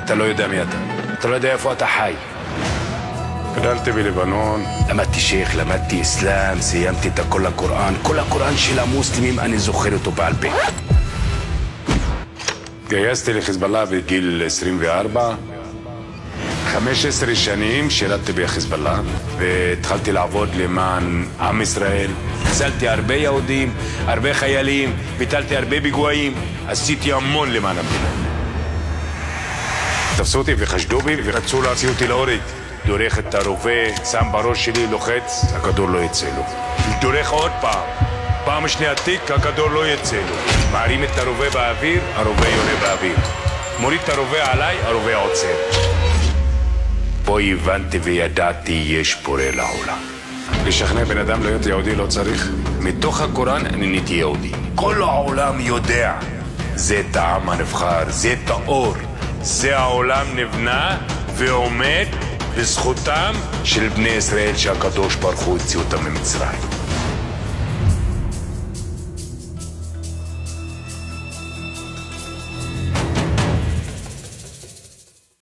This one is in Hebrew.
אתה לא יודע מי אתה. אתה לא יודע איפה אתה חי. גדלתי בלבנון. למדתי שייח, למדתי אסלאם, סיימתי את כל הקוראן. כל הקוראן של המוסלמים אני זוכר אותו בעל פה. גייסתי לחיזבאללה בגיל 24. 15 שנים שירתתי בחיזבאללה, והתחלתי לעבוד למען עם ישראל. הצלתי הרבה יהודים, הרבה חיילים, ביטלתי הרבה פיגועים, עשיתי המון למען המדינה. תפסו אותי וחשדו בי ורצו להוציא אותי להורג. דורך את הרובה, שם בראש שלי, לוחץ, הכדור לא יצא לו. דורך עוד פעם שנייה תיק, הכדור לא יצא לו. מערים את הרובה באוויר, הרובה יונה באוויר. מוריד את הרובה עליי, הרובה עוצר. פה הבנתי וידעתי, יש בורא לעולם. לשכנע בן אדם להיות יהודי לא צריך. מתוך הקוראן אני נהייתי יהודי. כל העולם יודע. זה את העם הנבחר, זה את האור. זה העולם נבנה ועומד בזכותם של בני ישראל שהקדוש ברוך הוא הוציא אותם ממצרים.